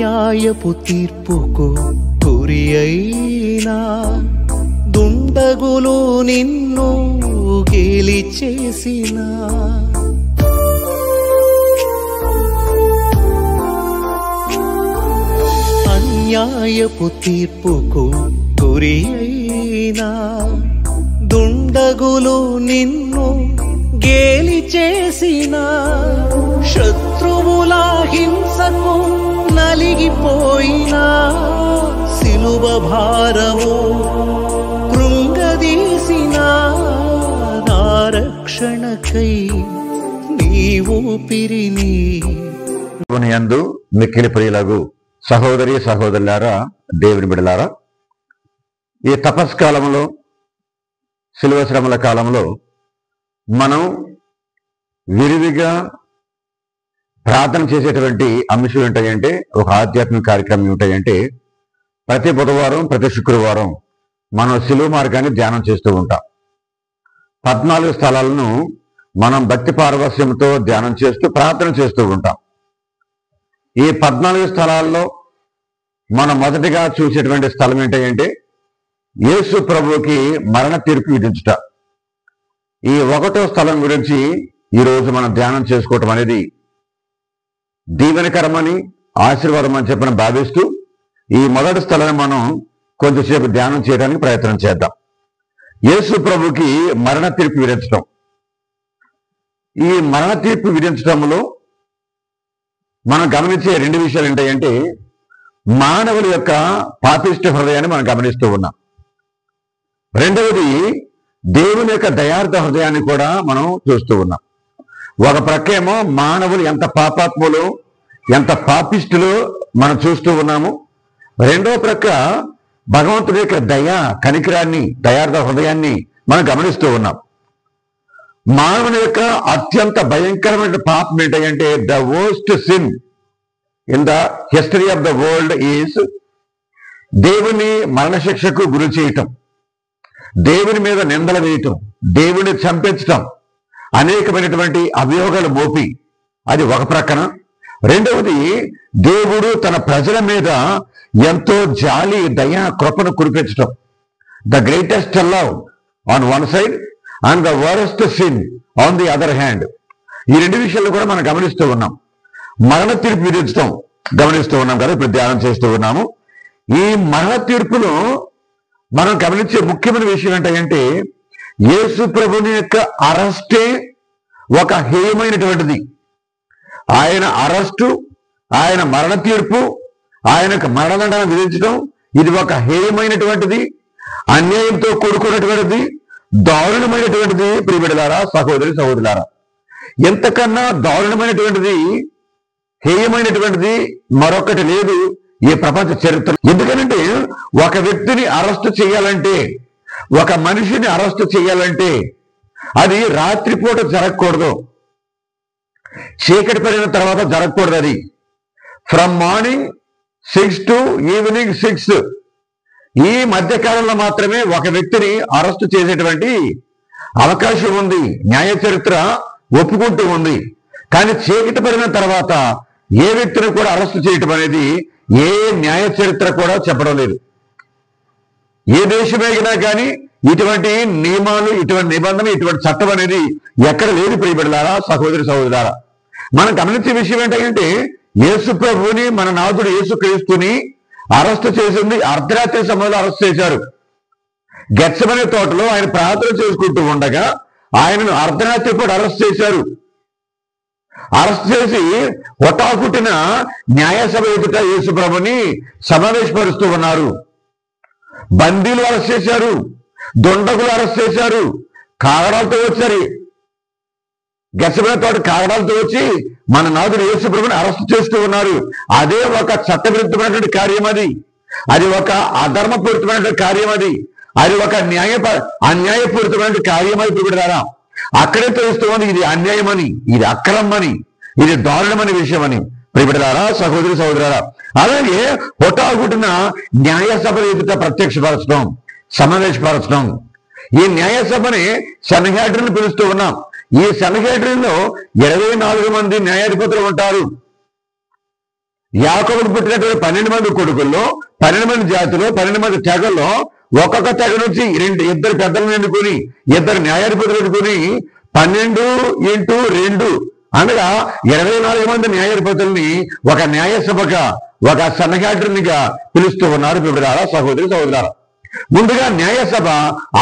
అన్యాయపు తీర్పుకు గురి అయినా దుండగులు నిన్ను గేలి చేసినా అన్యాయపు తీర్పుకు గురి అయినా దుండగులు నిన్ను గేలి చేసిన శత్రువుల హింసకు నలిగిపోయినా సిలువ భారము కృంగదీసిన నా రక్షణకై నీవు పిరిని యందు మిక్కిలి ప్రియులగు సహోదరి సహోదరులారా, దేవుని బిడ్డలారా, ఈ తపస్కాలంలో శిలువ శ్రమల కాలంలో మనం విరివిగా ప్రార్థన చేసేటువంటి అంశాలు ఉంటాయంటే, ఒక ఆధ్యాత్మిక కార్యక్రమం ఉంటాయంటే, ప్రతి బుధవారం ప్రతి శుక్రవారం మనం శిలువ మార్గాన్ని ధ్యానం చేస్తూ ఉంటాం. 14 స్థలాలను మనం భక్తి పారవస్యంతో ధ్యానం చేస్తూ ప్రార్థన చేస్తూ ఉంటాం. ఈ 14 స్థలాల్లో మనం మొదటిగా చూసేటువంటి స్థలం ఏంటంటే యేసు ప్రభువుకి మరణ తీర్పు విధించుట. ఈ 1వ స్థలం గురించి ఈరోజు మనం ధ్యానం చేసుకోవటం అనేది దీవెనకరమని ఆశీర్వాదం అని చెప్పని భావిస్తూ ఈ మొదటి స్థలాన్ని మనం కొంచెంసేపు ధ్యానం చేయడానికి ప్రయత్నం చేద్దాం. యేసు ప్రభుకి మరణ తీర్పు విధించటం. ఈ మరణ తీర్పు విధించటంలో మనం గమనించే 2 విషయాలు ఏంటంటే, మానవుల యొక్క పాపిష్ట హృదయాన్ని మనం గమనిస్తూ ఉన్నాం. రెండవది, దేవుని యొక్క దయార్థ హృదయాన్ని కూడా మనం చూస్తూ ఉన్నాం. ఒక ప్రక్కేమో మానవులు ఎంత పాపాత్ములు, ఎంత పాపిష్టులు మనం చూస్తూ ఉన్నాము. రెండవ ప్రక్క భగవంతుడి యొక్క దయా కనికరాన్ని, దయార్థ హృదయాన్ని మనం గమనిస్తూ ఉన్నాం. మానవుని యొక్క అత్యంత భయంకరమైన పాపం ఏంటంటే, the worst sin in the history of the world is దేవుని మరణశిక్షకు గురి చేయటం, దేవుని మీద నిందలు వేయటం, దేవుని చంపించటం, అనేకమైనటువంటి అభియోగాలు మోపి, అది ఒక ప్రక్కన. రెండవది, దేవుడు తన ప్రజల మీద ఎంతో జాలి, దయ, కృపను కురిపించటం. The greatest love on one side and the worst sin on the other hand. ఈ 2 విషయాలు కూడా మనం గమనిస్తూ ఉన్నాం. మరణ తీర్పు విధించడం గమనిస్తూ ఉన్నాం కదా, ఇప్పుడు ధ్యానం చేస్తూ ఉన్నాము. ఈ మరణ తీర్పును మనం గమనించే ముఖ్యమైన విషయం ఏంటంటే, యేసు ప్రభుని యొక్క అరెస్టే ఒక హేయమైనటువంటిది. ఆయన అరెస్టు, ఆయన మరణ తీర్పు, ఆయనకు మరణదండన విధించడం, ఇది ఒక హేయమైనటువంటిది, అన్యాయంతో కూడుకున్నటువంటిది, దారుణమైనటువంటిది. ప్రియబిడ్డలారా, సహోదరి సహోదరులారా, ఎంతకన్నా దారుణమైనటువంటిది, హేయమైనటువంటిది మరొకటి లేదు ఈ ప్రపంచ చరిత్ర. ఎందుకంటే ఒక వ్యక్తిని అరెస్ట్ చేయాలంటే, ఒక మనిషిని అరెస్ట్ చేయాలంటే అది రాత్రిపూట జరగకూడదు, చీకటి పడిన తర్వాత జరగకూడదు. అది ఫ్రమ్ మార్నింగ్ 6 to ఈవినింగ్ 6 ఈ మధ్యకాలంలో మాత్రమే ఒక వ్యక్తిని అరెస్ట్ చేసేటువంటి అవకాశం ఉంది, న్యాయ చరిత్ర ఒప్పుకుంటూ ఉంది. కానీ చీకటి పడిన తర్వాత ఏ వ్యక్తిని కూడా అరెస్ట్ చేయటం అనేది ఏ న్యాయ చరిత్ర కూడా చెప్పడం లేదు. ఏ దేశమైనా కానీ ఇటువంటి నియమాలు, ఇటువంటి నిబంధన, ఇటువంటి చట్టం అనేది ఎక్కడ లేదు. ప్రియబిడ్డలారా, సహోదరి సహోదరులారా, మనం గమనించే విషయం ఏంటంటే, యేసు ప్రభుని, మన నాథుడు యేసు క్రీస్తుని అరెస్ట్ చేసింది అర్ధరాత్రి సమయంలో అరెస్ట్ చేశారు. గెత్సెమనే తోటలో ఆయన ప్రార్థన చేసుకుంటూ ఉండగా ఆయనను అర్ధరాత్రి పూట అరెస్ట్ చేశారు. అరెస్ట్ చేసి హుటాహుటిన న్యాయసభ ఎదుట యేసు ప్రభుని సమావేశపరుస్తూ ఉన్నారు. బందీలు అరెస్ట్ చేశారు, దొండగులు అరెస్ట్ చేశారు, కాగడాలతో వచ్చారు. గెత్సెమనే తోట కాగడాలతో వచ్చి మన నాథుడు యేసు ప్రభుని అరెస్ట్ చేస్తూ ఉన్నారు. అదే ఒక చట్టవిరుద్ధమైనటువంటి కార్యం. అది ఒక అధర్మపూరితమైనటువంటి కార్యం. అది ఒక అన్యాయపూరితమైనటువంటి కార్యమని ప్రియబిడ్డలారా, అక్కడే తెలుస్తుంది ఇది అన్యాయమని, ఇది అక్రమని, ఇది దారుణమని విషయమని. ప్రియబిడ్డలారా, సహోదరి సహోదరులారా, అలాగే హుటాహుటిన న్యాయసభ ఎదుట ప్రత్యక్షపరచడం, సమావేశపరచడం. ఈ న్యాయసభని సన్హెడ్రిన్ పిలుస్తూ ఉన్నాం. ఈ సన్హెడ్రిన్లో 24 మంది న్యాయాధిపతులు ఉంటారు. యాకోబుకు పుట్టినటువంటి 12 మంది కొడుకుల్లో 12 మంది జాతులు 12 మంది తెగల్లో ఒక్కొక్క తెగ నుంచి ఇద్దరు పెద్దలను ఎన్నుకుని ఇద్దరు న్యాయాధిపతులు ఎన్నుకుని 12x2 అనగా 24 మంది న్యాయాధిపతుల్ని ఒక న్యాయసభగా ఒక సన్నగాడ్రినిగా పిలుస్తూ ఉన్నారు. బిడ్డలారా, సహోదరులారా, ముందుగా న్యాయసభ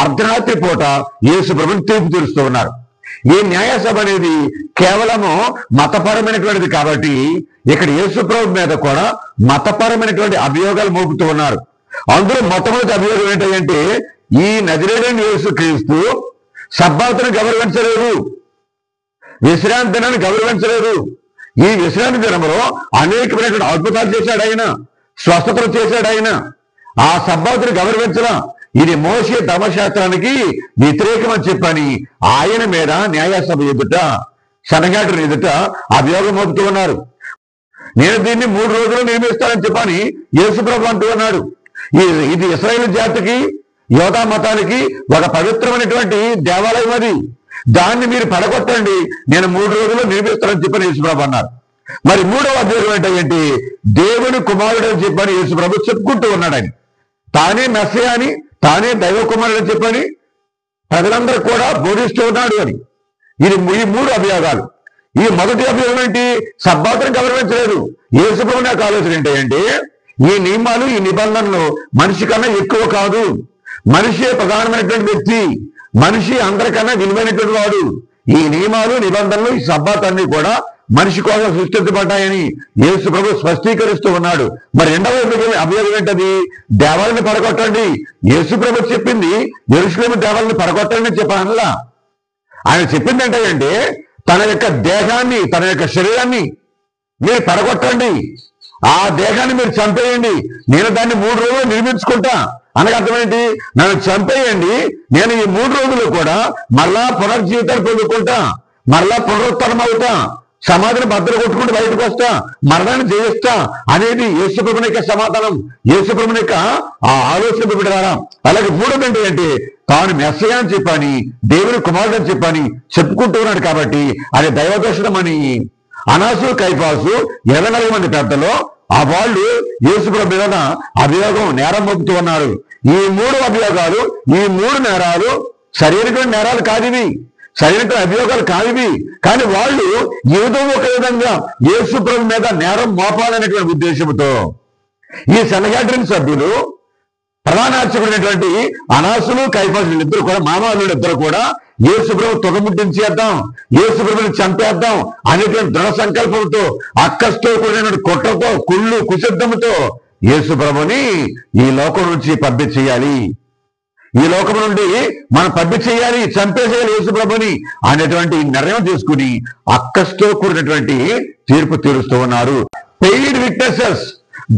అర్ధరాత్రి పూట యేసు ప్రభువుని తీర్పు తీరుస్తూ ఉన్నారు. ఈ న్యాయసభ అనేది కేవలము మతపరమైనటువంటిది కాబట్టి ఇక్కడ యేసు ప్రభు మీద కూడా మతపరమైనటువంటి అభియోగాలు మోపుతూ ఉన్నారు. అందులో మొట్టమొదటి అభియోగం ఏంటంటే ఈ నజరేయుడైన యేసు క్రీస్తు సబ్బాతును గౌరవించలేదు, విశ్రాంతి దినాన్ని గౌరవించలేదు. ఈ విశ్రాంతి దినంలో అనేకమైనటువంటి అద్భుతాలు చేశాడు ఆయన, స్వస్థతలు చేశాడు ఆయన. ఆ సబ్బాతుని గౌరవించడం ఇది మోషే ధర్మశాస్త్రానికి వ్యతిరేకమని చెప్పని ఆయన మీద న్యాయసభ ఎదుట సనగాటి ఎదుట అభియోగం మోపుతూ ఉన్నారు. నేను దీన్ని 3 రోజులు నిర్మిస్తానని చెప్పని యేసుప్రభు అంటూ ఉన్నాడు. ఇది ఇశ్రాయేలు జాతికి యోధా మతానికి ఒక పవిత్రమైనటువంటి దేవాలయం, అది దాన్ని మీరు పడగొట్టండి, నేను 3 రోజుల్లో నిర్మిస్తానని చెప్పని యేసుప్రభు అన్నారు. మరి 3వ అభియోగం ఏంటంటే దేవుని కుమారుడు అని చెప్పని యేసుప్రభు చెప్పుకుంటూ ఉన్నాడని, తానే మెస్సయా అని, తానే దైవ కుమారుడు అని చెప్పని ప్రజలందరూ కూడా బోధిస్తూ ఉన్నాడు అని. ఈ 3 అభియోగాలు. ఈ మొదటి అభియోగం ఏంటి? సబ్బాతును గౌరవించలేదు. యేసుప్రభు నాకు ఆలోచన ఏంటంటే ఈ నియమాలు ఈ నిబంధనలు మనిషి కన్నా ఎక్కువ కాదు, మనిషే ప్రధానమైనటువంటి వ్యక్తి, మనిషి అందరికన్నా విలువైనటువంటి వాడు. ఈ నియమాలు నిబంధనలు ఈ సబ్బాత్ కూడా మనిషి కోసం సృష్టించబడ్డాయని యేసు ప్రభు స్పష్టీకరిస్తూ ఉన్నాడు. మరి 2వ అభియోగం ఏంటది? దేవాలయాన్ని పడగొట్టండి. యేసు ప్రభు చెప్పింది యెరూషలేము దేవాలయాన్ని పడగొట్టండి అని చెప్పాలా? ఆయన చెప్పింది ఏంటంటే తన యొక్క దేహాన్ని, తన యొక్క శరీరాన్ని మీరు పడగొట్టండి, ఆ దేహాన్ని మీరు చంపేయండి, నేను దాన్ని 3 రోజులు నిర్మించుకుంటా. అనగా అర్థమేంటి? నన్ను చంపేయండి, నేను ఈ 3 రోజులు కూడా మళ్ళా పునర్జీవితాన్ని పొందుకుంటా, మళ్ళా పునరుత్తరం అవుతా, సమాధిని బద్దలు కొట్టుకుంటూ బయటకు వస్తా, మరణాన్ని జయిస్తా అనేది యేసుప్రభుని యొక్క సమాధానం, యేసుప్రభుని యొక్క ఆ ఆలోచన బిడ్డలారా. అలాగే 3వ ఏంటి? తాను మెస్సయా అని చెప్పని, దేవుని కుమారుడు అని చెప్పని చెప్పుకుంటూ ఉన్నాడు కాబట్టి అది దైవదర్శనం అని అనాసు కైఫాసు 24 మంది పెద్దలు ఆ వాళ్ళు యేసుప్రభు మీద అభియోగం నేరం మోపుతూ ఉన్నారు. ఈ 3 అభియోగాలు, ఈ 3 నేరాలు శరీరమైన నేరాలు కాదివి, సరైన అభియోగాలు కానివి. కానీ వాళ్ళు ఏదో ఒక విధంగా యేసుప్రభు మీద నేరం మోపాలనేటువంటి ఉద్దేశంతో ఈ సనగాడ్రిన్ సభ్యులు ప్రధాన అర్చకుడైనటువంటి అనాసులు కైఫాసులు ఇద్దరు కూడా, మామాలు ఇద్దరు కూడా యేసుప్రభు తుగముట్టించేద్దాం, యేసుప్రభుని చంపేద్దాం అనేటువంటి దృఢ సంకల్పంతో, అక్కస్తో కూడిన కుట్రతో, కుళ్ళు కుశబ్దంతో యేసుప్రభుని ఈ లోకం నుంచి పంపించేయాలి, ఈ లోకం నుండి మనం పంపించేయాలి, చంపేసేయాలి యేసుప్రభుని అనేటువంటి నిర్ణయం తీసుకుని అక్కస్తో కూడినటువంటి తీర్పు తీరుస్తూ ఉన్నారు. పెయిడ్ విట్నెసెస్,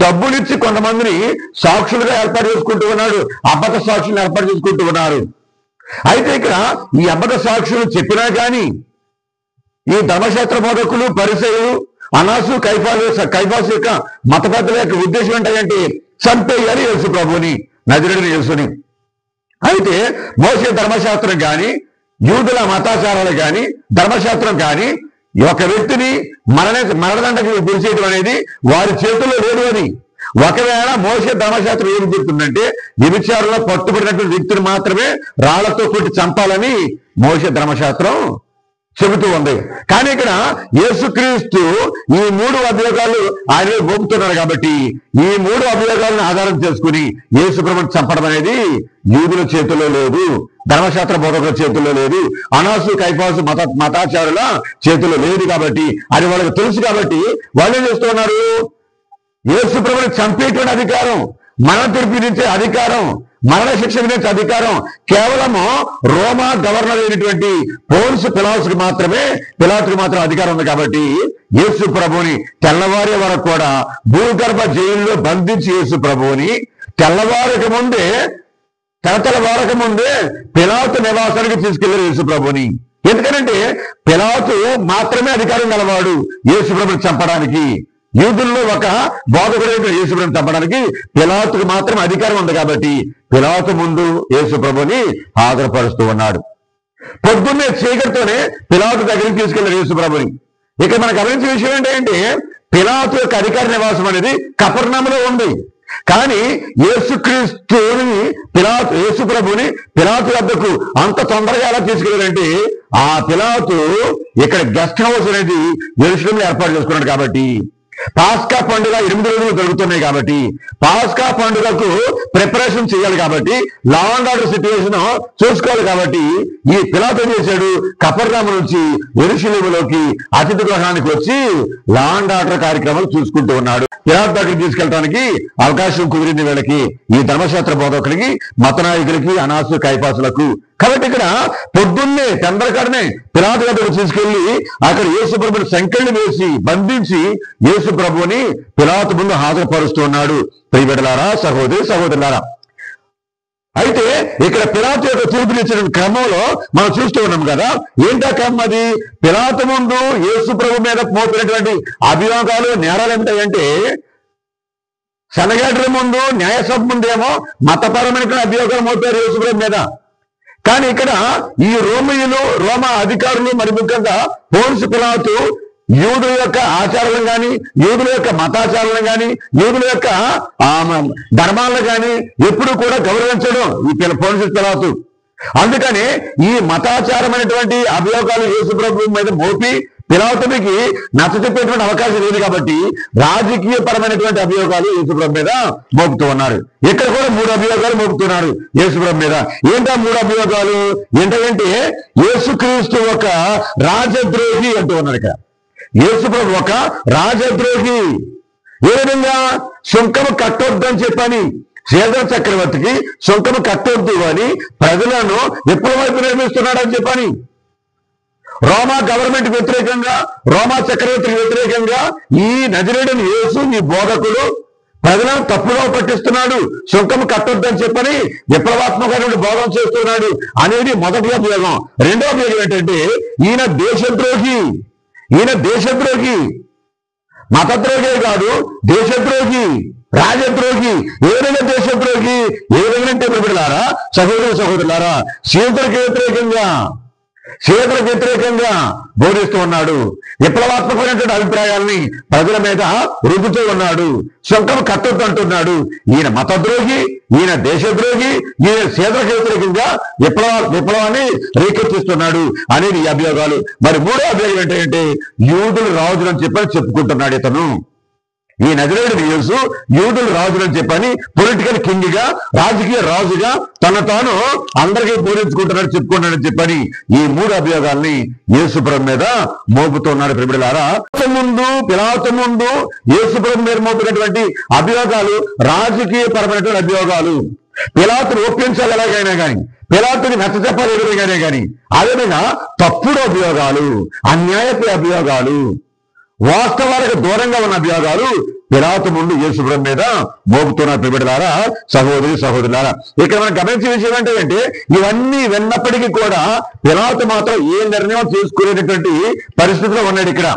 డబ్బులిచ్చి కొంతమందిని సాక్షులుగా ఏర్పాటు చేసుకుంటూ ఉన్నాడు, అబద్ధ సాక్షులను ఏర్పాటు చేసుకుంటూ ఉన్నారు. అయితే ఇక్కడ ఈ అబద్ధ సాక్షులు చెప్పినా కానీ ఈ ధర్మశాస్త్ర బోధకులు, పరిసయ్యులు, అనాసు కైఫాసు యొక్క మత పెద్దల యొక్క ఉద్దేశం ఏంటంటే చంపేయాలి యేసుప్రభుని, నజరేయుడైన యేసుని. అయితే మోసే ధర్మశాస్త్రం కానీ, యూదుల మతాచారాలు కానీ, ధర్మశాస్త్రం కానీ ఒక వ్యక్తిని మరణదండకు గురి చేయడం అనేది వారి చేతుల్లో లేదు అని. ఒకవేళ మోసే ధర్మశాస్త్రం ఏం చెప్తుందంటే వ్యభిచారంలో పట్టుబడినటువంటి వ్యక్తిని మాత్రమే రాళ్లతో కొట్టి చంపాలని మోసే ధర్మశాస్త్రం చెబుతూ ఉంది. కానీ ఇక్కడ యేసుక్రీస్తు ఈ 3 అభియోగాలు ఆయన మోపుతున్నారు కాబట్టి ఈ 3 అభియోగాలను ఆధారం చేసుకుని యేసుప్రభుని చంపడం అనేది యూదుల చేతుల్లో లేదు, ధర్మశాస్త్ర బోధకుల చేతుల్లో లేదు, అనాసు కైఫాసు మతాచారుల చేతుల్లో లేదు. కాబట్టి అది వాళ్ళకి తెలుసు. కాబట్టి వాళ్ళు ఏం చేస్తున్నారు? యేసుప్రభుని చంపేటువంటి అధికారం, మరణ తీర్పు విధించే అధికారం, మరణ శిక్ష విధించే అధికారం కేవలము రోమా గవర్నర్ అయినటువంటి పోన్స్ పిలాతుకు మాత్రం అధికారం ఉంది. కాబట్టి యేసు ప్రభువుని తెల్లవారే వరకు కూడా భూగర్భ జైల్లో బంధించి యేసు ప్రభువుని తెల్లవారక ముందే పిలాతు నివాసానికి తీసుకెళ్లారు యేసు ప్రభువుని. ఎందుకంటే పిలాతు మాత్రమే అధికారం గలవాడు యేసు ప్రభువుని చంపడానికి. యూదుల్లో ఒక బోధకుడైన యేసుప్రభుని చంపడానికి పిలాతుకు మాత్రం అధికారం ఉంది. కాబట్టి పిలాతు ముందు యేసుప్రభుని హాజరుపరుస్తూ ఉన్నాడు. పొద్దున్నే చీకటితోనే పిలాతు దగ్గరికి తీసుకెళ్లారు యేసుప్రభుని. ఇక మనకు గమనించే విషయం ఏంటంటే పిలాతు యొక్క అధికార నివాసం అనేది కపెర్నౌములో ఉంది. కానీ యేసు ప్రభుని పిలాతు వద్దకు అంత తొందరగా ఎలా తీసుకెళ్ళారంటే, ఆ పిలాతు ఇక్కడ గెస్ట్ హౌస్ అనేది యెరూషలేములో ఏర్పాటు చేసుకున్నాడు. కాబట్టి పాస్కా పండుగ 8 రోజులు జరుగుతున్నాయి కాబట్టి పాస్కా పండుగకు ప్రిపరేషన్ చేయాలి, కాబట్టి లా అండ్ ఆర్డర్ సిచ్యువేషన్ చూసుకోవాలి. కాబట్టి ఈ పిలాతు చేశాడు, కపెర్నౌము నుంచి యెరూషలేములోకి అతిథి గృహానికి వచ్చి లా అండ్ ఆర్డర్ కార్యక్రమాలు చూసుకుంటూ ఉన్నాడు. పిలాతు దగ్గరికి తీసుకెళ్ళడానికి అవకాశం కుదిరింది వీళ్ళకి, ఈ ధర్మశాస్త్ర బోధకులకి, మత నాయకులకి, అనాసు కైపాసులకు. కాబట్టి ఇక్కడ పొద్దున్నే చంద్రకడనే పిలాతు దగ్గరకు తీసుకెళ్లి అక్కడ యేసు ప్రభుని సంకెళ్ళు వేసి బంధించి యేసు ప్రభుని పిలాతు ముందు హాజరుపరుస్తూ ఉన్నాడు. ప్రియబిడ్డలారా, సహోదరి సహోదరులారా, అయితే ఇక్కడ పిలాతు యొక్క తీర్పునిచ్చిన క్రమంలో మనం చూస్తూ ఉన్నాం కదా. ఏంటా క్రమం అది? పిలాతు ముందు యేసు ప్రభు మీద మోపినటువంటి అభియోగాలు, నేరాలు ఏంటంటే, సనగేటల ముందు న్యాయసభ ముందేమో మతపరమైనటువంటి అభియోగాలు మోపారు యేసు ప్రభు మీద. కానీ ఇక్కడ ఈ రోమా అధికారులు, మరి ముఖ్యంగా పోన్సు పిలాతు యూదుల యొక్క ఆచారాలను కానీ, యూదుల యొక్క మతాచారాలను కానీ, యూదుల యొక్క ధర్మాలను కానీ ఎప్పుడు కూడా గౌరవించడం ఈ పోన్సు పిలాతు. అందుకని ఈ మతాచారమైనటువంటి అభియోగాలు యేసు ప్రభు మీద మోపి పిలాతునికి నచ్చచెప్పేటువంటి అవకాశం లేదు. కాబట్టి రాజకీయ పరమైనటువంటి అభియోగాలు యేసు ప్రభు మీద మోపుతూ ఉన్నారు. ఇక్కడ కూడా 3 అభియోగాలు మోపుతున్నారు యేసు ప్రభు మీద. ఏంటా 3 అభియోగాలు? ఏంటంటే యేసుక్రీస్తు ఒక రాజద్రోహి అంటూ ఉన్నారు. ఇక్కడ యేసు ప్రభు ఒక రాజద్రోహి. ఏ విధంగా? సుంకము కట్టొద్దని చెప్పని, సీజర్ చక్రవర్తికి సుంకము కట్టొద్దు అని ప్రజలను విప్లవైపు నిర్మిస్తున్నాడని చెప్పని, రోమా గవర్నమెంట్ వ్యతిరేకంగా, రోమా చక్రవర్తికి వ్యతిరేకంగా ఈ నజరేయుడైన యేసు, ఈ బోధకుడు ప్రజలను తప్పులో పట్టిస్తున్నాడు, సుంకము కట్టొద్దని చెప్పని విప్లవాత్మకమైన బోధన చేస్తున్నాడు అనేది మొదటి అభియోగం. రెండో అభియోగం ఏంటంటే, ఈయన దేశద్రోహి. ఈయన దేశద్రోహి, మతద్రోహి కాదు, దేశద్రోహి, రాజద్రోహి. ఏ విధంగా దేశద్రోహి? ఏ విధంగా అంటే బిడ్డలారా, సహోదరులారా, సీజర్కి వ్యతిరేకంగా బోధిస్తూ ఉన్నాడు. విప్లవాత్మకమైనటువంటి అభిప్రాయాల్ని ప్రజల మీద రుద్దుతూ ఉన్నాడు. సుంకం కట్టొద్దు అంటున్నాడు. ఈయన మతద్రోహి, ఈయన దేశద్రోహి, ఈయన సీజర్కి వ్యతిరేకంగా విప్లవాన్ని రేకెత్తిస్తున్నాడు అనేది ఈ అభియోగాలు. మరి 3వ అభియోగం ఏంటంటే, యూదులు రాజులని చెప్పని చెప్పుకుంటున్నాడు ఇతను. ఈ నజరేయుడైన యేసు యూదులు రాజులని చెప్పని పొలిటికల్ కింగ్ గా, రాజకీయ రాజుగా తాను అందరికీ పూరించుకుంటున్నాడు, చెప్పుకుంటున్నాడని చెప్పని ఈ 3 అభియోగాల్ని యేసు ప్రభు మీద మోపుతున్నాడు. ప్రియబిడ్డలారా, పిలాతు ముందు యేసు ప్రభు మీద మోపినటువంటి అభియోగాలు రాజకీయ పరమైనటువంటి అభియోగాలు. పిలాతును ఒప్పించాలి ఎలాగైనా కానీ, పిలాతుని నచ్చ చెప్పాలి ఎదురుగానే కానీ, అదేవిధంగా తప్పుడు అభియోగాలు, అన్యాయపు అభియోగాలు, వాస్తవాలకు దూరంగా ఉన్న అభియోగాలు పిలాతు ముందు యేసు ప్రభు మీద మోపుతున్న ప్రియబిడ్డలారా, సహోదరులారా, ఇక్కడ మనం గమనించే విషయం ఏంటంటే, ఇవన్నీ విన్నప్పటికీ కూడా పిలాతు మాత్రం ఏ నిర్ణయం తీసుకునేటటువంటి పరిస్థితిలో ఉన్నాడు. ఇక్కడ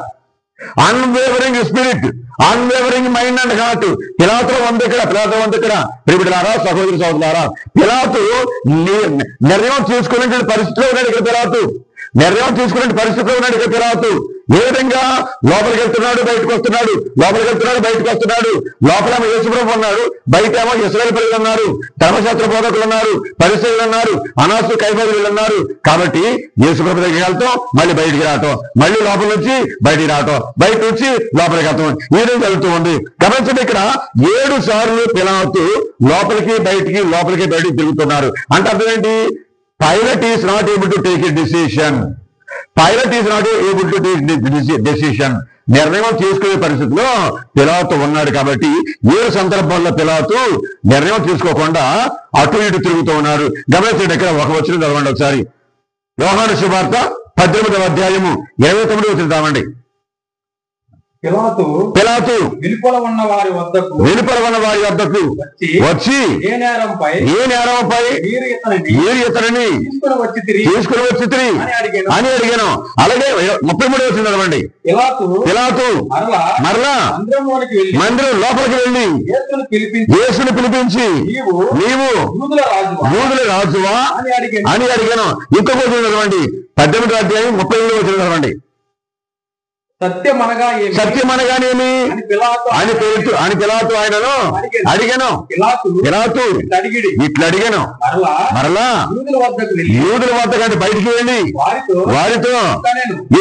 unwavering spirit, unwavering mind and heart పిలాతులో ఉంది. పిలాతు ఉంది ఇక్కడ ప్రియబిడ్డలారా, సహోదరులారా, పిలాతు నిర్ణయం తీసుకునేటువంటి పరిస్థితిలో ఉన్నాడు. ఇక్కడ పిలాతు నిర్ణయం తీసుకునే పరిస్థితిలో ఉన్నాడు. ఇక్కడ పిలాతు ఏ విధంగా లోపలికి వెళ్తున్నాడు, బయటకు వస్తున్నాడు, లోపలికి వెళ్తున్నాడు, బయటకు వస్తున్నాడు. లోపలేమో యేసు ప్రభు ఉన్నాడు, బయటేమో ఇశ్రాయేలు ప్రజలు ఉన్నారు, ధర్మశాస్త్ర బోధకులు ఉన్నారు, పరిసయ్యులు ఉన్నారు, అనాసు కైపాసులు ఉన్నారు. కాబట్టి యేసు ప్రభు దగ్గరికి వెళ్తాం, మళ్ళీ బయటికి రావటం, మళ్ళీ లోపల నుంచి బయటికి రావటం, బయట నుంచి లోపలికి వెళ్తాం, ఈ విధంగా జరుగుతూ ఉంది. గమనించండి, ఇక్కడ 7 సార్లు పిలాతు లోపలికి బయటికి తిరుగుతున్నారు. అంటే అర్థం ఏంటి? Pilate is not able to take a decision. Pilate is not able to take decision. నిర్ణయం తీసుకునే పరిస్థితిలో పిలాతు ఉన్నాడు. కాబట్టి 7 సందర్భాల్లో పిలాతు నిర్ణయం తీసుకోకుండా అటు ఇటు తిరుగుతూ ఉన్నాడు. గమనించండి, ఇక్కడ ఒక వచనం చదవండి ఒకసారి. యోహాను సువార్త 18వ అధ్యాయము 29వ వచనం చదవండి. పిలాతు వెలుపల ఉన్న వారి వద్దకు వచ్చి ఏ నేరంపై మీరు ఇతనిని తీసుకుని వచ్చి అని అడిగాను. అలాగే 33వ వచనం చదవండి. పిలాతు మరలా మందిరం లోపలికి వెళ్ళి యేసుని పిలిపించి నీవు యూదుల రాజువా అని అడిగాను. ఇంకొక వచనం చదవండి, 18వ అధ్యాయం 32వ వచనం చదవండి. సత్యం అనగా ఏమి? సత్యం అనగానేమి అని పిలాతు ఆయనను అడిగాను. పిలాతు ఇట్లా అడిగాను. మరలా యూదుల వద్దకు అంటే బయటికి వెళ్ళి వారితో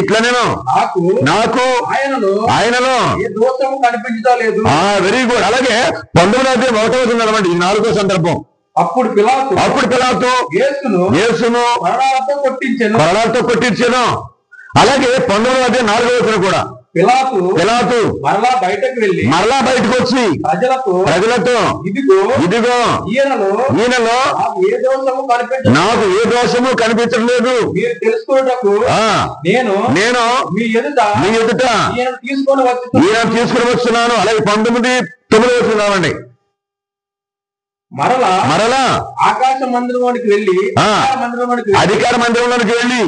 ఇట్లా నేను నాకు ఆయనలో వెరీ గుడ్. అలాగే 19వ అధ్యాయం ఈ 4వ సందర్భం. అప్పుడు పిలాతు యేసును కొరడాలతో కొట్టించాను. అలాగే 19వ అధ్యాయం 4వ వచనం కూడా పిలాతు మరలా బయటకు వచ్చి ప్రజలతో ఇదిగో ఈయనలో నాకు ఏ దోషము కనిపించట్లేదు. మీరు తెలుసుకున్నటకు నేను మీ ఎదుట ఈయన తీసుకుని వస్తున్నాను. అలాగే 19:9 వస్తున్నామండి. మరలా ఆకాశ మందిరంలోనికి వెళ్ళి అధికార మందిరంలోనికి వెళ్ళి